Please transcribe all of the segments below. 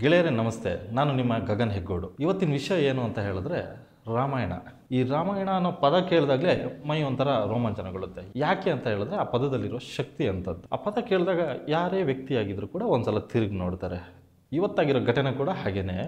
ಗೆಳೆಯರೇ ನಮಸ್ತೆ, ನಾನು ನಿಮ್ಮ ಗಗನ್ ಹೆಗ್ಗೋಡು. ಇವತ್ತಿನ ವಿಷಯ ಏನು ಅಂತ ಹೇಳಿದ್ರೆ ರಾಮಾಯಣ. ಈ ರಾಮಾಯಣ ಅನ್ನೋ ಪದ ಕೇಳಿದಾಗಲೇ ಮೈ ಒಂಥರ ರೋಮಾಂಚನಗೊಳ್ಳುತ್ತೆ. ಯಾಕೆ ಅಂತ ಹೇಳಿದ್ರೆ ಆ ಪದದಲ್ಲಿರೋ ಶಕ್ತಿ ಅಂತದ್ದು. ಆ ಪದ ಕೇಳಿದಾಗ ಯಾರೇ ವ್ಯಕ್ತಿಯಾಗಿದ್ರು ಕೂಡ ಒಂದ್ಸಲ ತಿರುಗಿ ನೋಡ್ತಾರೆ. ಇವತ್ತಾಗಿರೋ ಘಟನೆ ಕೂಡ ಹಾಗೇನೆ.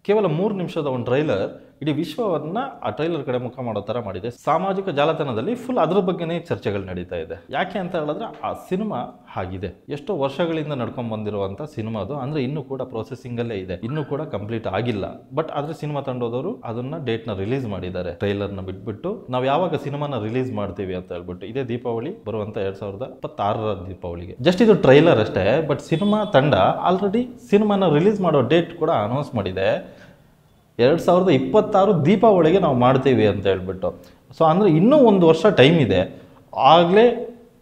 ಕೇವಲ 3 ನಿಮಿಷದ ಒಂದು ಟ್ರೈಲರ್ ಇಡೀ ವಿಶ್ವವನ್ನ ಆ ಟ್ರೈಲರ್ ಕಡೆ ಮುಖ ಮಾಡೋ ಥರ ಮಾಡಿದೆ. ಸಾಮಾಜಿಕ ಜಾಲತಾಣದಲ್ಲಿ ಫುಲ್ ಅದ್ರ ಬಗ್ಗೆನೇ ಚರ್ಚೆಗಳು ನಡೀತಾ ಇದೆ. ಯಾಕೆ ಅಂತ ಹೇಳಿದ್ರೆ ಆ ಸಿನಿಮಾ ಹಾಗಿದೆ. ಎಷ್ಟೋ ವರ್ಷಗಳಿಂದ ನಡ್ಕೊಂಡು ಬಂದಿರುವಂಥ ಸಿನಿಮಾ ಅದು. ಅಂದರೆ ಇನ್ನೂ ಕೂಡ ಪ್ರೊಸೆಸಿಂಗಲ್ಲೇ ಇದೆ, ಇನ್ನೂ ಕೂಡ ಕಂಪ್ಲೀಟ್ ಆಗಿಲ್ಲ. ಬಟ್ ಆದರೆ ಸಿನಿಮಾ ತಂಡೋದವರು ಅದನ್ನ ಡೇಟ್ನ ರಿಲೀಸ್ ಮಾಡಿದ್ದಾರೆ. ಟ್ರೈಲರ್ನ ಬಿಟ್ಬಿಟ್ಟು ನಾವು ಯಾವಾಗ ಸಿನಿಮಾನ ರಿಲೀಸ್ ಮಾಡ್ತೀವಿ ಅಂತ ಹೇಳ್ಬಿಟ್ಟು ಇದೇ ದೀಪಾವಳಿ ಬರುವಂಥ 2026ರ ದೀಪಾವಳಿಗೆ. ಜಸ್ಟ್ ಇದು ಟ್ರೈಲರ್ ಅಷ್ಟೇ. ಬಟ್ ಸಿನಿಮಾ ತಂಡ ಆಲ್ರೆಡಿ ಸಿನಿಮಾನ ರಿಲೀಸ್ ಮಾಡೋ ಡೇಟ್ ಕೂಡ ಅನೌನ್ಸ್ ಮಾಡಿದೆ. 2026 ದೀಪಾವಳಿಗೆ ನಾವು ಮಾಡ್ತೀವಿ ಅಂತ ಹೇಳ್ಬಿಟ್ಟು. ಸೊ ಅಂದರೆ ಇನ್ನೂ 1 ವರ್ಷ ಟೈಮ್ ಇದೆ. ಆಗಲೇ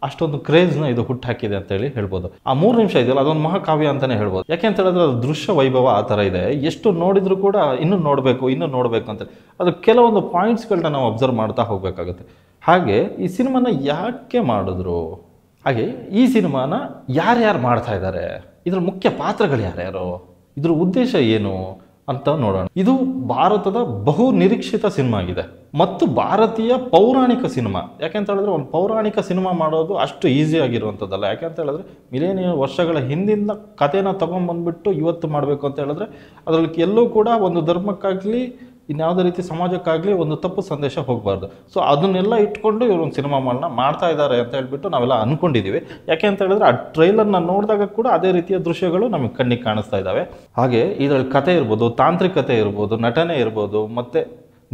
ಅಷ್ಟೊಂದು ಕ್ರೇಜ್ನ ಇದು ಹುಟ್ಟಾಕಿದೆ ಅಂತೇಳಿ ಹೇಳ್ಬೋದು. ಆ 3 ನಿಮಿಷ ಇದೆಯಲ್ಲ, ಅದೊಂದು ಮಹಾಕಾವ್ಯ ಅಂತಲೇ ಹೇಳ್ಬೋದು. ಯಾಕೆ ಅಂತ ಹೇಳಿದ್ರೆ ಅದು ದೃಶ್ಯ ವೈಭವ ಆ ಥರ ಇದೆ. ಎಷ್ಟು ನೋಡಿದ್ರು ಕೂಡ ಇನ್ನೂ ನೋಡಬೇಕು ಅಂತ ಅದು ಕೆಲವೊಂದು ಪಾಯಿಂಟ್ಸ್ಗಳನ್ನ ನಾವು ಅಬ್ಸರ್ವ್ ಮಾಡ್ತಾ ಹೋಗಬೇಕಾಗುತ್ತೆ. ಹಾಗೆ ಈ ಸಿನಿಮಾನ ಯಾಕೆ ಮಾಡಿದ್ರು, ಹಾಗೆ ಈ ಸಿನಿಮಾನ ಯಾರ್ಯಾರು ಮಾಡ್ತಾ ಇದ್ದಾರೆ, ಇದರ ಮುಖ್ಯ ಪಾತ್ರಗಳು ಯಾರ್ಯಾರು, ಇದ್ರ ಉದ್ದೇಶ ಏನು ಅಂತ ನೋಡೋಣ. ಇದು ಭಾರತದ ಬಹು ನಿರೀಕ್ಷಿತ ಸಿನಿಮಾ ಆಗಿದೆ ಮತ್ತು ಭಾರತೀಯ ಪೌರಾಣಿಕ ಸಿನಿಮಾ. ಯಾಕೆಂತ ಹೇಳಿದ್ರೆ ಒಂದು ಪೌರಾಣಿಕ ಸಿನಿಮಾ ಮಾಡೋದು ಅಷ್ಟು ಈಸಿ ಆಗಿರುವಂಥದ್ದಲ್ಲ. ಯಾಕೆಂತ ಹೇಳಿದ್ರೆ ಮಿಲೇನಿಯಲ್ ವರ್ಷಗಳ ಹಿಂದಿಂದ ಕಥೆನ ತಗೊಂಡ್ಬಂದ್ಬಿಟ್ಟು ಇವತ್ತು ಮಾಡಬೇಕು ಅಂತ ಹೇಳಿದ್ರೆ ಅದರಲ್ಲಿ ಎಲ್ಲೂ ಕೂಡ ಒಂದು ಧರ್ಮಕ್ಕಾಗಲಿ ಇನ್ಯಾವುದೇ ರೀತಿ ಸಮಾಜಕ್ಕಾಗಲಿ ಒಂದು ತಪ್ಪು ಸಂದೇಶ ಹೋಗಬಾರ್ದು. ಸೊ ಅದನ್ನೆಲ್ಲ ಇಟ್ಕೊಂಡು ಇವರು ಒಂದು ಸಿನಿಮಾ ಮಾಡ್ತಾ ಇದ್ದಾರೆ ಅಂತ ಹೇಳ್ಬಿಟ್ಟು ನಾವೆಲ್ಲ ಅಂದ್ಕೊಂಡಿದ್ದೀವಿ. ಯಾಕೆ ಅಂತ ಹೇಳಿದ್ರೆ ಆ ಟ್ರೈಲರ್ನ ನೋಡಿದಾಗ ಕೂಡ ಅದೇ ರೀತಿಯ ದೃಶ್ಯಗಳು ನಮಗೆ ಕಣ್ಣಿಗೆ ಕಾಣಿಸ್ತಾ ಇದ್ದಾವೆ. ಹಾಗೆ ಇದರಲ್ಲಿ ಕತೆ ಇರ್ಬೋದು, ತಾಂತ್ರಿಕತೆ ಇರ್ಬೋದು, ನಟನೆ ಇರ್ಬೋದು, ಮತ್ತು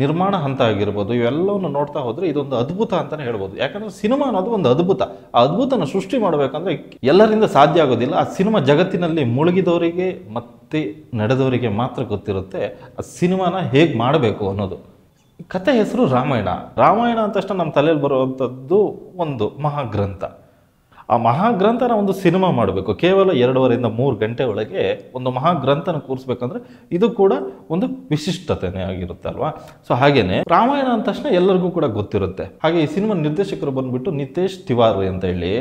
ನಿರ್ಮಾಣ ಹಂತ ಆಗಿರ್ಬೋದು, ಇವೆಲ್ಲವನ್ನು ನೋಡ್ತಾ ಹೋದರೆ ಇದೊಂದು ಅದ್ಭುತ ಅಂತಲೇ ಹೇಳ್ಬೋದು. ಯಾಕಂದರೆ ಸಿನಿಮಾ ಅನ್ನೋದು ಒಂದು ಅದ್ಭುತ. ಆ ಅದ್ಭುತನ ಸೃಷ್ಟಿ ಮಾಡಬೇಕಂದ್ರೆ ಎಲ್ಲರಿಂದ ಸಾಧ್ಯ ಆಗೋದಿಲ್ಲ. ಆ ಸಿನಿಮಾ ಜಗತ್ತಿನಲ್ಲಿ ಮುಳುಗಿದವರಿಗೆ ಮತ್ತು ನಡೆದವರಿಗೆ ಮಾತ್ರ ಗೊತ್ತಿರುತ್ತೆ ಆ ಸಿನಿಮಾನ ಹೇಗೆ ಮಾಡಬೇಕು ಅನ್ನೋದು. ಕತೆ ಹೆಸರು ರಾಮಾಯಣ. ರಾಮಾಯಣ ಅಂತ ತಕ್ಷಣ ನಮ್ಮ ತಲೆಯಲ್ಲಿ ಬರುವಂಥದ್ದು ಒಂದು ಮಹಾಗ್ರಂಥ. ಆ ಮಹಾಗ್ರಂಥನ ಒಂದು ಸಿನಿಮಾ ಮಾಡಬೇಕು. ಕೇವಲ 2.5 ರಿಂದ 3 ಗಂಟೆ ಒಳಗೆ ಒಂದು ಮಹಾಗ್ರಂಥನ ಕೂರಿಸ್ಬೇಕಂದ್ರೆ ಇದು ಕೂಡ ಒಂದು ವಿಶಿಷ್ಟತೆನೇ ಆಗಿರುತ್ತೆ ಅಲ್ವಾ. ಸೊ ಹಾಗೇನೆ ರಾಮಾಯಣ ಅಂದ ತಕ್ಷಣ ಎಲ್ಲರಿಗೂ ಕೂಡ ಗೊತ್ತಿರುತ್ತೆ. ಹಾಗೆ ಈ ಸಿನಿಮಾ ನಿರ್ದೇಶಕರು ಬಂದ್ಬಿಟ್ಟು ನಿತೇಶ್ ತಿವಾರಿ ಅಂತ ಹೇಳಿ.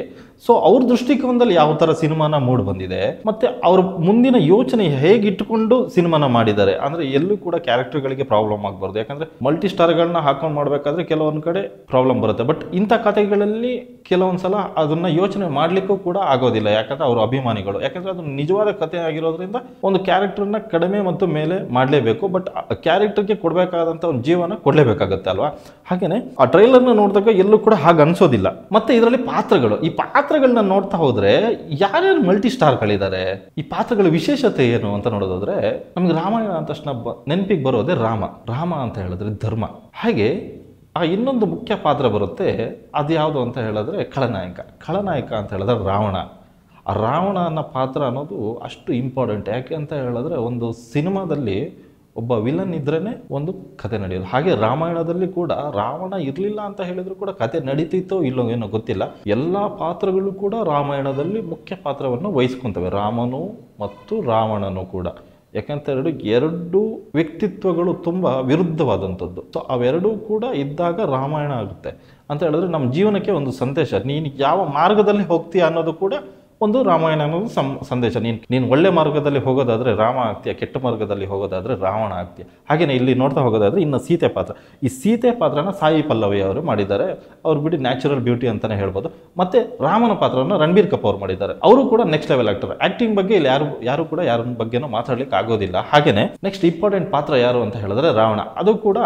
ಸೊ ಅವ್ರ ದೃಷ್ಟಿಕೋನದಲ್ಲಿ ಯಾವ ಥರ ಸಿನಿಮಾನ ಮೂಡ್ ಬಂದಿದೆ ಮತ್ತು ಅವ್ರ ಮುಂದಿನ ಯೋಚನೆ ಹೇಗೆ ಇಟ್ಟುಕೊಂಡು ಸಿನಿಮಾನ ಮಾಡಿದ್ದಾರೆ ಅಂದರೆ ಎಲ್ಲೂ ಕೂಡ ಕ್ಯಾರೆಕ್ಟರ್ಗಳಿಗೆ ಪ್ರಾಬ್ಲಮ್ ಆಗಬಾರ್ದು. ಯಾಕಂದರೆ ಮಲ್ಟಿ ಸ್ಟಾರ್ಗಳನ್ನ ಹಾಕೊಂಡು ಮಾಡಬೇಕಾದ್ರೆ ಕೆಲವೊಂದು ಕಡೆ ಪ್ರಾಬ್ಲಮ್ ಬರುತ್ತೆ. ಬಟ್ ಇಂಥ ಕಥೆಗಳಲ್ಲಿ ಕೆಲವೊಂದು ಸಲ ಅದನ್ನು ಯೋಚನೆ ಮಾಡಲಿಕ್ಕೂ ಕೂಡ ಆಗೋದಿಲ್ಲ. ಯಾಕಂದರೆ ಅವರು ಅಭಿಮಾನಿಗಳು. ಯಾಕಂದರೆ ಅದು ನಿಜವಾದ ಕಥೆ ಆಗಿರೋದ್ರಿಂದ ಒಂದು ಕ್ಯಾರೆಕ್ಟರ್ನ ಕಡಿಮೆ ಮತ್ತು ಮೇಲೆ ಮಾಡಲೇಬೇಕು. ಬಟ್ ಕ್ಯಾರೆಕ್ಟರ್ಗೆ ಕೊಡಬೇಕಾದಂಥ ಒಂದು ಜೀವನ ಕೊಡಲೇಬೇಕಾಗತ್ತೆ ಅಲ್ವಾ. ಹಾಗೆಯೇ ಆ ಟ್ರೈಲರ್ನ ನೋಡಿದಾಗ ಎಲ್ಲೂ ಕೂಡ ಹಾಗೆ ಅನಿಸೋದಿಲ್ಲ. ಮತ್ತು ಇದರಲ್ಲಿ ಪಾತ್ರಗಳು, ಈ ಪಾತ್ರಗಳನ್ನ ನೋಡ್ತಾ ಹೋದರೆ ಯಾರ್ಯಾರು ಮಲ್ಟಿ ಸ್ಟಾರ್ಗಳಿದ್ದಾರೆ, ಈ ಪಾತ್ರಗಳ ವಿಶೇಷತೆ ಏನು ಅಂತ ನೋಡೋದಾದ್ರೆ ನಮಗೆ ರಾಮಾಯಣ ಅಂದ ತಕ್ಷಣ ನೆನಪಿಗೆ ಬರೋದೇ ರಾಮ ಅಂತ ಹೇಳಿದ್ರೆ ಧರ್ಮ. ಹಾಗೆ ಆ ಇನ್ನೊಂದು ಮುಖ್ಯ ಪಾತ್ರ ಬರುತ್ತೆ. ಅದು ಯಾವುದು ಅಂತ ಹೇಳಿದ್ರೆ ಖಳನಾಯಕ ಅಂತ ಹೇಳಿದ್ರೆ ರಾವಣ. ಆ ರಾವಣ ಅನ್ನೋ ಪಾತ್ರ ಅನ್ನೋದು ಅಷ್ಟು ಇಂಪಾರ್ಟೆಂಟ್. ಯಾಕೆ ಅಂತ ಹೇಳಿದ್ರೆ ಒಂದು ಸಿನಿಮಾದಲ್ಲಿ ಒಬ್ಬ ವಿಲನ್ ಇದ್ರೇ ಒಂದು ಕತೆ ನಡೆಯೋದು. ಹಾಗೆ ರಾಮಾಯಣದಲ್ಲಿ ಕೂಡ ರಾವಣ ಇರಲಿಲ್ಲ ಅಂತ ಹೇಳಿದ್ರು ಕೂಡ ಕತೆ ನಡೀತಿತ್ತೋ ಇಲ್ಲೋ ಏನೋ ಗೊತ್ತಿಲ್ಲ. ಎಲ್ಲ ಪಾತ್ರಗಳು ಕೂಡ ರಾಮಾಯಣದಲ್ಲಿ ಮುಖ್ಯ ಪಾತ್ರವನ್ನು ವಹಿಸ್ಕೊತವೆ, ರಾಮನು ಮತ್ತು ರಾವಣನು ಕೂಡ. ಯಾಕಂತ ಹೇಳಿದ್ರೆ 2 ವ್ಯಕ್ತಿತ್ವಗಳು ತುಂಬ ವಿರುದ್ಧವಾದಂಥದ್ದು. ಸೊ ಅವೆರಡೂ ಕೂಡ ಇದ್ದಾಗ ರಾಮಾಯಣ ಆಗುತ್ತೆ ಅಂತ ಹೇಳಿದ್ರೆ ನಮ್ಮ ಜೀವನಕ್ಕೆ ಒಂದು ಸಂದೇಶ. ನೀನು ಯಾವ ಮಾರ್ಗದಲ್ಲಿ ಹೋಗ್ತೀಯ ಅನ್ನೋದು ಕೂಡ ಒಂದು ರಾಮಾಯಣ ಅನ್ನೋದು ಸಂದೇಶ. ನೀನು ಒಳ್ಳೆ ಮಾರ್ಗದಲ್ಲಿ ಹೋಗೋದಾದರೆ ರಾಮ ಆಗ್ತೀಯ, ಕೆಟ್ಟ ಮಾರ್ಗದಲ್ಲಿ ಹೋಗೋದಾದರೆ ರಾವಣ ಆಗ್ತೀಯ. ಹಾಗೆಯೇ ಇಲ್ಲಿ ನೋಡ್ತಾ ಹೋಗೋದಾದರೆ ಇನ್ನು ಸೀತೆ ಪಾತ್ರ. ಈ ಸೀತೆ ಪಾತ್ರನ ಸಾಯಿ ಪಲ್ಲವಿ ಅವರು ಮಾಡಿದ್ದಾರೆ. ಅವ್ರು ಬಿಡಿ ನ್ಯಾಚುರಲ್ ಬ್ಯೂಟಿ ಅಂತಲೇ ಹೇಳ್ಬೋದು. ಮತ್ತು ರಾಮನ ಪಾತ್ರವನ್ನು ರಣಬೀರ್ ಕಪೂರ್ ಮಾಡಿದ್ದಾರೆ. ಅವರು ಕೂಡ ನೆಕ್ಸ್ಟ್ ಲೆವೆಲ್ ಆಕ್ಟರ್. ಆ್ಯಕ್ಟಿಂಗ್ ಬಗ್ಗೆ ಇಲ್ಲಿ ಯಾರು ಕೂಡ ಯಾರ ಬಗ್ಗೆನೂ ಮಾತಾಡ್ಲಿಕ್ಕೆ ಆಗೋದಿಲ್ಲ. ಹಾಗೆಯೇ ನೆಕ್ಸ್ಟ್ ಇಂಪಾರ್ಟೆಂಟ್ ಪಾತ್ರ ಯಾರು ಅಂತ ಹೇಳಿದ್ರೆ ರಾವಣ. ಅದು ಕೂಡ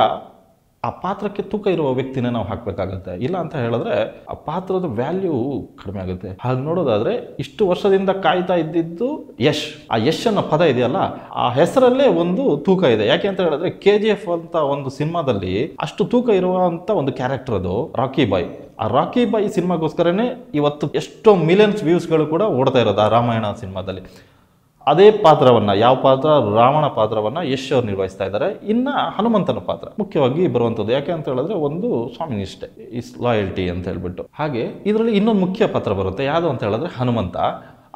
ಆ ಪಾತ್ರಕ್ಕೆ ತೂಕ ಇರುವ ವ್ಯಕ್ತಿನ ನಾವು ಹಾಕಬೇಕಾಗುತ್ತೆ. ಇಲ್ಲ ಅಂತ ಹೇಳಿದ್ರೆ ಆ ಪಾತ್ರದ ವ್ಯಾಲ್ಯೂ ಕಡಿಮೆ ಆಗುತ್ತೆ. ಹಾಗೆ ನೋಡೋದಾದ್ರೆ ಇಷ್ಟು ವರ್ಷದಿಂದ ಕಾಯ್ತಾ ಇದ್ದಿದ್ದು ಯಶ್. ಆ ಯಶ್ ಅನ್ನೋ ಪದ ಇದೆಯಲ್ಲ, ಆ ಹೆಸರಲ್ಲೇ ಒಂದು ತೂಕ ಇದೆ. ಯಾಕೆ ಅಂತ ಹೇಳಿದ್ರೆ KGF ಅಂತ ಒಂದು ಸಿನಿಮಾದಲ್ಲಿ ಅಷ್ಟು ತೂಕ ಇರುವಂತ ಒಂದು ಕ್ಯಾರೆಕ್ಟರ್ ಅದು ರಾಕಿ ಬಾಯ್. ಆ ರಾಕಿ ಬಾಯ್ ಸಿನಿಮಾಗೋಸ್ಕರನೇ ಇವತ್ತು ಎಷ್ಟೋ ಮಿಲಿಯನ್ಸ್ ವ್ಯೂಸ್ಗಳು ಕೂಡ ಓಡ್ತಾ ಇರೋದು ಆ ರಾಮಾಯಣ ಸಿನಿಮಾದಲ್ಲಿ. ಅದೇ ಪಾತ್ರವನ್ನು, ಯಾವ ಪಾತ್ರ, ರಾವಣ ಪಾತ್ರವನ್ನು ಯಶ್ ಅವರು ನಿರ್ವಹಿಸ್ತಾ ಇದ್ದಾರೆ. ಇನ್ನು ಹನುಮಂತನ ಪಾತ್ರ ಮುಖ್ಯವಾಗಿ ಬರುವಂಥದ್ದು. ಯಾಕೆ ಅಂತ ಹೇಳಿದ್ರೆ ಒಂದು ಸ್ವಾಮಿನಿಷ್ಠೆ, ಇಸ್ ಲಾಯಲ್ಟಿ ಅಂತ ಹೇಳ್ಬಿಟ್ಟು. ಹಾಗೆ ಇದರಲ್ಲಿ ಇನ್ನೊಂದು ಮುಖ್ಯ ಪಾತ್ರ ಬರುತ್ತೆ. ಯಾವುದು ಅಂತ ಹೇಳಿದ್ರೆ ಹನುಮಂತ.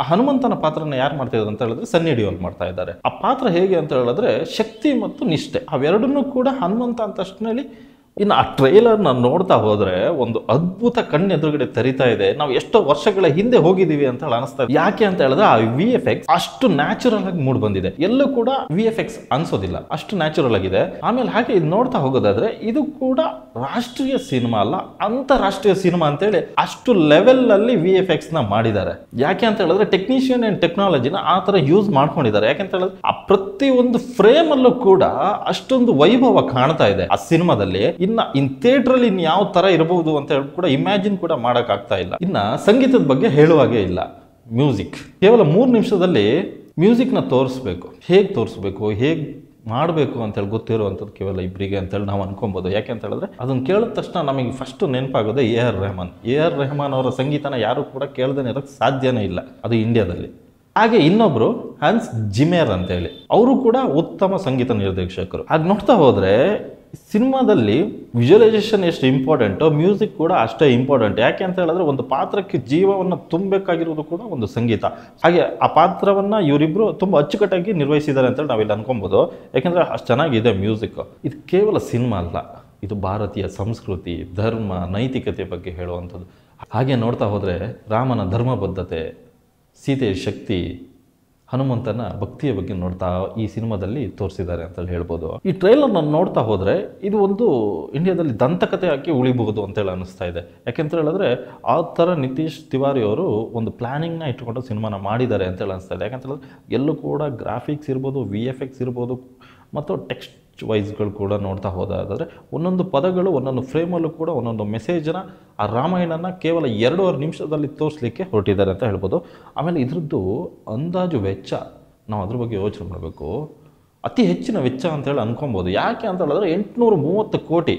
ಆ ಹನುಮಂತನ ಪಾತ್ರನ ಯಾರು ಮಾಡ್ತಾ ಇದ್ದಾರೆ ಅಂತ ಹೇಳಿದ್ರೆ ಸನ್ನಿ ಡಿಯೋಲ್ ಮಾಡ್ತಾ ಇದ್ದಾರೆ. ಆ ಪಾತ್ರ ಹೇಗೆ ಅಂತ ಹೇಳಿದ್ರೆ ಶಕ್ತಿ ಮತ್ತು ನಿಷ್ಠೆ ಅವೆರಡನ್ನೂ ಕೂಡ ಹನುಮಂತ ಅಂತ ತಕ್ಷಣದಲ್ಲಿ ಇನ್ನು ಆ ಟ್ರೈಲರ್ನ ನೋಡ್ತಾ ಹೋದ್ರೆ ಒಂದು ಅದ್ಭುತ ಕಣ್ಣೆದುರುಗಡೆ ತೆರಿತಾ ಇದೆ. ನಾವು ಎಷ್ಟೋ ವರ್ಷಗಳ ಹಿಂದೆ ಹೋಗಿದ್ದೀವಿ ಅಂತ ಹೇಳಿ ಅನಿಸ್ತಾ ಇದೆ. ಯಾಕೆ ಅಂತ ಹೇಳಿದ್ರೆ ಆ VFX ಅಷ್ಟು ನ್ಯಾಚುರಲ್ ಆಗಿ ಮೂಡ್ ಬಂದಿದೆ. ಎಲ್ಲೂ ಕೂಡ VFX ಅನ್ಸೋದಿಲ್ಲ, ಅಷ್ಟು ನ್ಯಾಚುರಲ್ ಆಗಿದೆ. ಆಮೇಲೆ ಹಾಗೆ ಇದು ನೋಡ್ತಾ ಹೋಗೋದಾದ್ರೆ ಇದು ಕೂಡ ರಾಷ್ಟ್ರೀಯ ಸಿನಿಮಾ ಅಲ್ಲ, ಅಂತಾರಾಷ್ಟ್ರೀಯ ಸಿನಿಮಾ ಅಂತೇಳಿ ಅಷ್ಟು ಲೆವೆಲ್ ಅಲ್ಲಿ VFX ನ ಮಾಡಿದ್ದಾರೆ. ಯಾಕೆ ಅಂತ ಹೇಳಿದ್ರೆ ಟೆಕ್ನಿಷಿಯನ್ ಅಂಡ್ ಟೆಕ್ನಾಲಜಿನ ಆ ತರ ಯೂಸ್ ಮಾಡ್ಕೊಂಡಿದ್ದಾರೆ. ಯಾಕೆ ಅಂತ ಹೇಳಿದ್ರೆ ಆ ಪ್ರತಿ ಒಂದು ಫ್ರೇಮ್ ಅಲ್ಲೂ ಕೂಡ ಅಷ್ಟೊಂದು ವೈಭವ ಕಾಣ್ತಾ ಇದೆ ಆ ಸಿನಿಮಾದಲ್ಲಿ. ಇನ್ ಥಿಯೇಟರ್ ಅಲ್ಲಿ ಇನ್ ಯಾವ ತರ ಇರಬಹುದು ಅಂತ ಹೇಳಿ ಕೂಡ ಇಮ್ಯಾಜಿನ್ ಕೂಡ ಮಾಡಕ್ ಆಗ್ತಾ ಇಲ್ಲ. ಇನ್ನ ಸಂಗೀತದ ಬಗ್ಗೆ ಹೇಳುವಾಗೆ ಇಲ್ಲ. ಮ್ಯೂಸಿಕ್ ಕೇವಲ 3 ನಿಮಿಷದಲ್ಲಿ ಮ್ಯೂಸಿಕ್ ನ ತೋರಿಸ್ಬೇಕು, ಹೇಗ್ ತೋರಿಸ್ಬೇಕು, ಹೇಗ್ ಮಾಡಬೇಕು ಅಂತ ಹೇಳಿ ಗೊತ್ತಿರುವಂಥದ್ದು ಕೇವಲ ಇಬ್ಬರಿಗೆ ಅಂತೇಳಿ ನಾವು ಅನ್ಕೊಬಹುದು. ಯಾಕೆ ಅಂತ ಹೇಳಿದ್ರೆ ಅದನ್ನ ಕೇಳಿದ ತಕ್ಷಣ ನಮಗೆ ಫಸ್ಟ್ ನೆನಪಾಗೋದೇ AR ರೆಹಮಾನ್. AR ರೆಹಮಾನ್ ಅವರ ಸಂಗೀತನ ಯಾರು ಕೂಡ ಕೇಳದೇ ಇರೋಕ್ಕೆ ಸಾಧ್ಯನೇ ಇಲ್ಲ, ಅದು ಇಂಡಿಯಾದಲ್ಲಿ. ಹಾಗೆ ಇನ್ನೊಬ್ರು ಹ್ಯಾನ್ಸ್ ಜಿಮೇರ್ ಅಂತ ಹೇಳಿ, ಅವರು ಕೂಡ ಉತ್ತಮ ಸಂಗೀತ ನಿರ್ದೇಶಕರು. ಹಾಗೆ ನೋಡ್ತಾ ಹೋದ್ರೆ ಸಿನಿಮಾದಲ್ಲಿ ವಿಜುವಲೈಸೇಷನ್ ಎಷ್ಟು ಇಂಪಾರ್ಟೆಂಟೋ ಮ್ಯೂಸಿಕ್ ಕೂಡ ಅಷ್ಟೇ ಇಂಪಾರ್ಟೆಂಟ್. ಯಾಕೆ ಅಂತ ಹೇಳಿದ್ರೆ ಒಂದು ಪಾತ್ರಕ್ಕೆ ಜೀವವನ್ನು ತುಂಬಬೇಕಾಗಿರೋದು ಕೂಡ ಒಂದು ಸಂಗೀತ. ಹಾಗೆ ಆ ಪಾತ್ರವನ್ನ ಇವರಿಬ್ರು ತುಂಬಾ ಅಚ್ಚುಕಟ್ಟಾಗಿ ನಿರ್ವಹಿಸಿದ್ದಾರೆ ಅಂತೇಳಿ ನಾವಿಲ್ಲಿ ಅನ್ಕೊಬಹುದು. ಯಾಕೆಂದ್ರೆ ಅಷ್ಟು ಚೆನ್ನಾಗಿದೆ ಮ್ಯೂಸಿಕ್. ಇದು ಕೇವಲ ಸಿನಿಮಾ ಅಲ್ಲ, ಇದು ಭಾರತೀಯ ಸಂಸ್ಕೃತಿ, ಧರ್ಮ, ನೈತಿಕತೆ ಬಗ್ಗೆ ಹೇಳುವಂಥದ್ದು. ಹಾಗೆ ನೋಡ್ತಾ ಹೋದ್ರೆ ರಾಮನ ಧರ್ಮಬದ್ಧತೆ, ಸೀತೆಯ ಶಕ್ತಿ, ಹನುಮಂತನ ಭಕ್ತಿಯ ಬಗ್ಗೆ ನೋಡ್ತಾ ಈ ಸಿನಿಮಾದಲ್ಲಿ ತೋರಿಸಿದ್ದಾರೆ ಅಂತ ಹೇಳ್ಬೋದು. ಈ ಟ್ರೈಲರ್ ನಾನು ನೋಡ್ತಾ ಹೋದ್ರೆ ಇದು ಒಂದು ಇಂಡಿಯಾದಲ್ಲಿ ದಂತಕತೆ ಹಾಕಿ ಉಳಿಬಹುದು ಅಂತೇಳಿ ಅನಿಸ್ತಾ ಇದೆ. ಯಾಕೆಂತ ಹೇಳಿದ್ರೆ ಆ ಥರ ನಿತೀಶ್ ತಿವಾರಿ ಅವರು ಒಂದು ಪ್ಲಾನಿಂಗ್ನ ಇಟ್ಕೊಂಡು ಸಿನಿಮಾನ ಮಾಡಿದ್ದಾರೆ ಅಂತೇಳಿ ಅನಿಸ್ತಾ ಇದೆ. ಯಾಕಂತ ಹೇಳಿದ್ರೆ ಎಲ್ಲೂ ಕೂಡ ಗ್ರಾಫಿಕ್ಸ್ ಇರ್ಬೋದು, VFX ಇರ್ಬೋದು ಮತ್ತು ಟೆಕ್ಸ್ಟ್ ವೈಸ್ಗಳು ಕೂಡ ನೋಡ್ತಾ ಹೋದಾದರೆ ಒಂದೊಂದು ಪದಗಳು ಒಂದೊಂದು ಫ್ರೇಮಲ್ಲೂ ಕೂಡ ಒಂದೊಂದು ಮೆಸೇಜನ್ನ ಆ ರಾಮಾಯಣನ ಕೇವಲ 2.5 ನಿಮಿಷದಲ್ಲಿ ತೋರಿಸಲಿಕ್ಕೆ ಹೊರಟಿದ್ದಾರೆ ಅಂತ ಹೇಳ್ಬೋದು. ಆಮೇಲೆ ಇದ್ರದ್ದು ಅಂದಾಜು ವೆಚ್ಚ ನಾವು ಅದ್ರ ಬಗ್ಗೆ ಯೋಚನೆ ಮಾಡಬೇಕು. ಅತಿ ಹೆಚ್ಚಿನ ವೆಚ್ಚ ಅಂತೇಳಿ ಅನ್ಕೊಬೋದು. ಯಾಕೆ ಅಂತ ಹೇಳಿದ್ರೆ 830 ಕೋಟಿ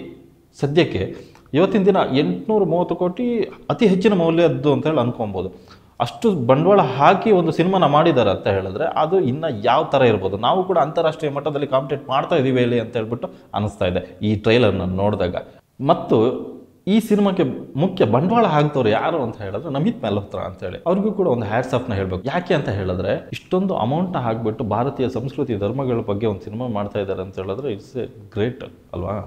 ಸದ್ಯಕ್ಕೆ ಇವತ್ತಿನ ದಿನ 830 ಕೋಟಿ ಅತಿ ಹೆಚ್ಚಿನ ಮೌಲ್ಯದ್ದು ಅಂತೇಳಿ ಅನ್ಕೊಬೋದು. ಅಷ್ಟು ಬಂಡವಾಳ ಹಾಕಿ ಒಂದು ಸಿನಿಮಾನ ಮಾಡಿದ್ದಾರೆ ಅಂತ ಹೇಳಿದ್ರೆ ಅದು ಇನ್ನು ಯಾವ ಥರ ಇರ್ಬೋದು. ನಾವು ಕೂಡ ಅಂತಾರಾಷ್ಟ್ರೀಯ ಮಟ್ಟದಲ್ಲಿ ಕಾಂಪಿಟೇಟ್ ಮಾಡ್ತಾ ಇದ್ದೀವಿ ಇಲ್ಲಿ ಅಂತ ಹೇಳ್ಬಿಟ್ಟು ಅನಿಸ್ತಾ ಇದೆ ಈ ಟ್ರೈಲರ್ನ ನೋಡಿದಾಗ. ಮತ್ತು ಈ ಸಿನಿಮಾಕ್ಕೆ ಮುಖ್ಯ ಬಂಡವಾಳ ಹಾಕ್ತವ್ರು ಯಾರು ಅಂತ ಹೇಳಿದ್ರೆ ನಮಿತ್ ಮಲ್ಹೋತ್ರಾ ಅಂತೇಳಿ, ಅವ್ರಿಗೂ ಕೂಡ ಒಂದು ಹ್ಯಾಟ್ಸ್ ಆಫ್ನ ಹೇಳಬೇಕು. ಯಾಕೆ ಅಂತ ಹೇಳಿದ್ರೆ ಇಷ್ಟೊಂದು ಅಮೌಂಟ್ನ ಹಾಕ್ಬಿಟ್ಟು ಭಾರತೀಯ ಸಂಸ್ಕೃತಿ ಧರ್ಮಗಳ ಬಗ್ಗೆ ಒಂದು ಸಿನಿಮಾ ಮಾಡ್ತಾ ಇದ್ದಾರೆ ಅಂತ ಹೇಳಿದ್ರೆ ಇಟ್ಸ್ ಎ ಗ್ರೇಟ್ ಅಲ್ವಾ.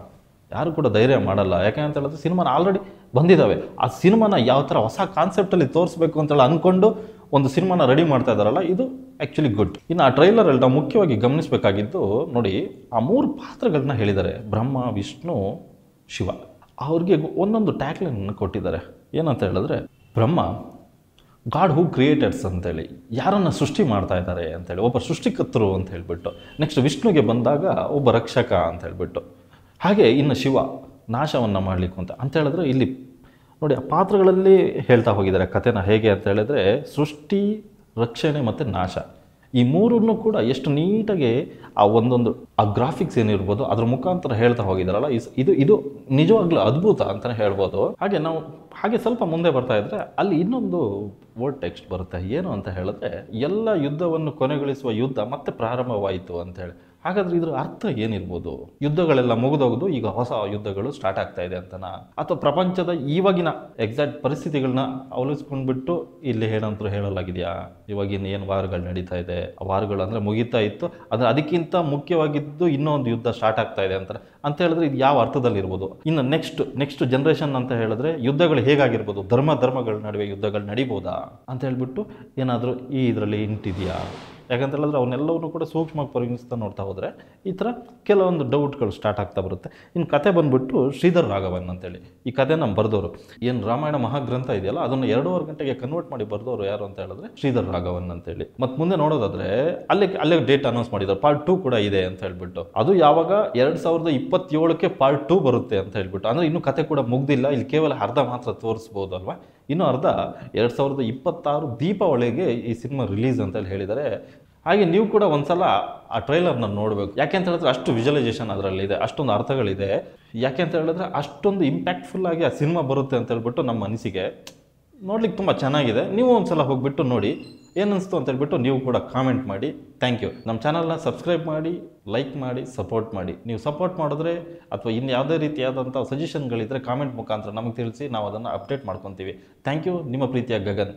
ಯಾರು ಕೂಡ ಧೈರ್ಯ ಮಾಡಲ್ಲ. ಯಾಕೆ ಅಂತ ಹೇಳಿದ್ರೆ ಸಿನಿಮಾನ ಆಲ್ರೆಡಿ ಬಂದಿದ್ದಾವೆ. ಆ ಸಿನಿಮಾನ ಯಾವ ಥರ ಹೊಸ ಕಾನ್ಸೆಪ್ಟಲ್ಲಿ ತೋರಿಸ್ಬೇಕು ಅಂತೇಳಿ ಅಂದ್ಕೊಂಡು ಒಂದು ಸಿನಿಮಾನ ರೆಡಿ ಮಾಡ್ತಾ ಇದ್ದಾರಲ್ಲ, ಇದು ಆ್ಯಕ್ಚುಲಿ ಗುಡ್. ಇನ್ನು ಆ ಟ್ರೈಲರಲ್ಲಿ ನಾವು ಮುಖ್ಯವಾಗಿ ಗಮನಿಸಬೇಕಾಗಿದ್ದು ನೋಡಿ, ಆ 3 ಪಾತ್ರಗಳನ್ನ ಹೇಳಿದ್ದಾರೆ, ಬ್ರಹ್ಮ, ವಿಷ್ಣು, ಶಿವ. ಅವ್ರಿಗೆ ಒಂದೊಂದು ಟ್ಯಾಗ್ಲೈನ್ ಕೊಟ್ಟಿದ್ದಾರೆ. ಏನಂತ ಹೇಳಿದ್ರೆ ಬ್ರಹ್ಮ ಗಾಡ್ ಹೂ ಕ್ರಿಯೇಟರ್ಸ್ ಅಂತೇಳಿ, ಯಾರನ್ನು ಸೃಷ್ಟಿ ಮಾಡ್ತಾ ಇದ್ದಾರೆ ಅಂತೇಳಿ, ಒಬ್ಬ ಸೃಷ್ಟಿಕರ್ತರು ಅಂತ ಹೇಳ್ಬಿಟ್ಟು. ನೆಕ್ಸ್ಟ್ ವಿಷ್ಣುಗೆ ಬಂದಾಗ ಒಬ್ಬ ರಕ್ಷಕ ಅಂತ ಹೇಳ್ಬಿಟ್ಟು. ಹಾಗೆ ಇನ್ನು ಶಿವ ನಾಶವನ್ನು ಮಾಡಲಿಕ್ಕೆ ಅಂತ ಹೇಳಿದ್ರೆ ಇಲ್ಲಿ ನೋಡಿ ಆ ಪಾತ್ರಗಳಲ್ಲಿ ಹೇಳ್ತಾ ಹೋಗಿದ್ದಾರೆ ಕಥೆನ. ಹೇಗೆ ಅಂತ ಹೇಳಿದ್ರೆ ಸೃಷ್ಟಿ, ರಕ್ಷಣೆ ಮತ್ತು ನಾಶ, ಈ ಮೂರನ್ನು ಕೂಡ ಎಷ್ಟು ನೀಟಾಗಿ ಆ ಒಂದೊಂದು ಆ ಗ್ರಾಫಿಕ್ಸ್ ಏನಿರ್ಬೋದು ಅದ್ರ ಮುಖಾಂತರ ಹೇಳ್ತಾ ಹೋಗಿದಾರಲ್ಲ, ಇದು ನಿಜವಾಗ್ಲೂ ಅದ್ಭುತ ಅಂತಲೇ ಹೇಳ್ಬೋದು. ಹಾಗೆ ಸ್ವಲ್ಪ ಮುಂದೆ ಬರ್ತಾ ಇದ್ರೆ ಅಲ್ಲಿ ಇನ್ನೊಂದು ವರ್ಡ್ ಟೆಕ್ಸ್ಟ್ ಬರುತ್ತೆ. ಏನು ಅಂತ ಹೇಳಿದ್ರೆ ಎಲ್ಲ ಯುದ್ಧವನ್ನು ಕೊನೆಗೊಳಿಸುವ ಯುದ್ಧ ಮತ್ತೆ ಪ್ರಾರಂಭವಾಯಿತು ಅಂತೇಳಿ. ಹಾಗಾದ್ರೆ ಇದ್ರ ಅರ್ಥ ಏನಿರ್ಬೋದು? ಯುದ್ಧಗಳೆಲ್ಲ ಮುಗಿದೋಗ್ದು ಈಗ ಹೊಸ ಯುದ್ಧಗಳು ಸ್ಟಾರ್ಟ್ ಆಗ್ತಾ ಇದೆ ಅಂತನಾ, ಅಥವಾ ಪ್ರಪಂಚದ ಇವಾಗಿನ ಎಕ್ಸಾಕ್ಟ್ ಪರಿಸ್ಥಿತಿಗಳನ್ನ ಅವಲಂಬಿಸ್ಕೊಂಡ್ಬಿಟ್ಟು ಇಲ್ಲಿ ಏನಂತೂ ಹೇಳಲಾಗಿದೆಯಾ? ಇವಾಗಿನ ಏನು ವಾರಗಳು ನಡೀತಾ ಇದೆ, ಆ ವಾರಗಳು ಅಂದರೆ ಮುಗಿತಾ ಇತ್ತು, ಆದರೆ ಅದಕ್ಕಿಂತ ಮುಖ್ಯವಾಗಿದ್ದು ಇನ್ನೊಂದು ಯುದ್ಧ ಸ್ಟಾರ್ಟ್ ಆಗ್ತಾ ಇದೆ ಅಂತ ಹೇಳಿದ್ರೆ ಇದು ಯಾವ ಅರ್ಥದಲ್ಲಿರ್ಬೋದು? ಇನ್ನು ನೆಕ್ಸ್ಟ್ ಜನ್ರೇಷನ್ ಅಂತ ಹೇಳಿದ್ರೆ ಯುದ್ಧಗಳು ಹೇಗಾಗಿರ್ಬೋದು? ಧರ್ಮಗಳ ನಡುವೆ ಯುದ್ಧಗಳು ನಡಿಬೋದಾ ಅಂತ ಹೇಳ್ಬಿಟ್ಟು ಏನಾದರೂ ಈ ಇದರಲ್ಲಿ ಇಂಟಿದೆಯಾ? ಯಾಕಂತ ಹೇಳಿದ್ರೆ ಅವನ್ನೆಲ್ಲವನ್ನೂ ಕೂಡ ಸೂಕ್ಷ್ಮವಾಗಿ ಪರಿಗಣಿಸ್ತಾ ನೋಡ್ತಾ ಹೋದರೆ ಈ ಥರ ಕೆಲವೊಂದು ಡೌಟ್ಗಳು ಸ್ಟಾರ್ಟ್ ಆಗ್ತಾ ಬರುತ್ತೆ. ಇನ್ನು ಕತೆ ಬಂದುಬಿಟ್ಟು ಶ್ರೀಧರ್ ರಾಘವನ್ ಅಂತೇಳಿ ಈ ಕತೆ ನಮ್ಮ ಬರೆದವರು, ಏನು ರಾಮಾಯಣ ಮಹಾಗ್ರಂಥ ಇದೆಯಲ್ಲ ಅದನ್ನು 2.5 ಗಂಟೆಗೆ ಕನ್ವರ್ಟ್ ಮಾಡಿ ಬರೆದವರು ಯಾರು ಅಂತ ಹೇಳಿದ್ರೆ ಶ್ರೀಧರ್ ರಾಘವನ್ ಅಂತೇಳಿ. ಮತ್ತು ಮುಂದೆ ನೋಡೋದಾದ್ರೆ ಅಲ್ಲೇ ಡೇಟ್ ಅನೌನ್ಸ್ ಮಾಡಿದ್ದಾರೆ, ಪಾರ್ಟ್ 2 ಕೂಡ ಇದೆ ಅಂತ ಹೇಳ್ಬಿಟ್ಟು. ಅದು ಯಾವಾಗ 2027ಕ್ಕೆ ಪಾರ್ಟ್ 2 ಬರುತ್ತೆ ಅಂತ ಹೇಳ್ಬಿಟ್ಟು. ಅಂದರೆ ಇನ್ನೂ ಕತೆ ಕೂಡ ಮುಗ್ದಿಲ್ಲ, ಇಲ್ಲಿ ಕೇವಲ ಅರ್ಧ ಮಾತ್ರ ತೋರಿಸ್ಬೋದು ಅಲ್ವಾ. ಇನ್ನೂ ಅರ್ಧ 2026 ದೀಪಾವಳಿಗೆ ಈ ಸಿನಿಮಾ ರಿಲೀಸ್ ಅಂತ ಹೇಳಿದ್ದಾರೆ. ಹಾಗೆ ನೀವು ಕೂಡ ಒಂದ್ಸಲ ಆ ಟ್ರೈಲರ್ನ ನೋಡಬೇಕು. ಯಾಕೆ ಅಂತ ಹೇಳಿದ್ರೆ ಅಷ್ಟು ವಿಜುವಲೈಸೇಷನ್ ಅದರಲ್ಲಿದೆ, ಅಷ್ಟೊಂದು ಅರ್ಥಗಳಿದೆ. ಯಾಕೆ ಅಂತ ಹೇಳಿದ್ರೆ ಅಷ್ಟೊಂದು ಇಂಪ್ಯಾಕ್ಟ್ಫುಲ್ ಆಗಿ ಆ ಸಿನಿಮಾ ಬರುತ್ತೆ ಅಂತ ಹೇಳ್ಬಿಟ್ಟು ನಮ್ಮ ಅನಿಸಿಕೆ. ನೋಡ್ಲಿಕ್ಕೆ ತುಂಬ ಚೆನ್ನಾಗಿದೆ. ನೀವು ಒಂದ್ಸಲ ಹೋಗ್ಬಿಟ್ಟು ನೋಡಿ ಏನನ್ನಿಸ್ತು ಅಂತ ಹೇಳ್ಬಿಟ್ಟು ನೀವು ಕೂಡ ಕಾಮೆಂಟ್ ಮಾಡಿ. Thank you. ನಮ್ಮ ಚಾನಲ್ನ ಸಬ್ಸ್ಕ್ರೈಬ್ ಮಾಡಿ, ಲೈಕ್ ಮಾಡಿ, ಸಪೋರ್ಟ್ ಮಾಡಿ. ನೀವು ಸಪೋರ್ಟ್ ಮಾಡಿದ್ರೆ ಅಥವಾ ಇನ್ನು ಯಾವುದೇ ರೀತಿಯಾದಂಥ ಸಜೆಷನ್ಗಳಿದ್ದರೆ ಕಾಮೆಂಟ್ ಮುಖಾಂತರ ನಮಗೆ ತಿಳಿಸಿ, ನಾವು ಅದನ್ನು ಅಪ್ಡೇಟ್ ಮಾಡ್ಕೊತೀವಿ. Thank you. ನಿಮ್ಮ ಪ್ರೀತಿಯ ಗಗನ್.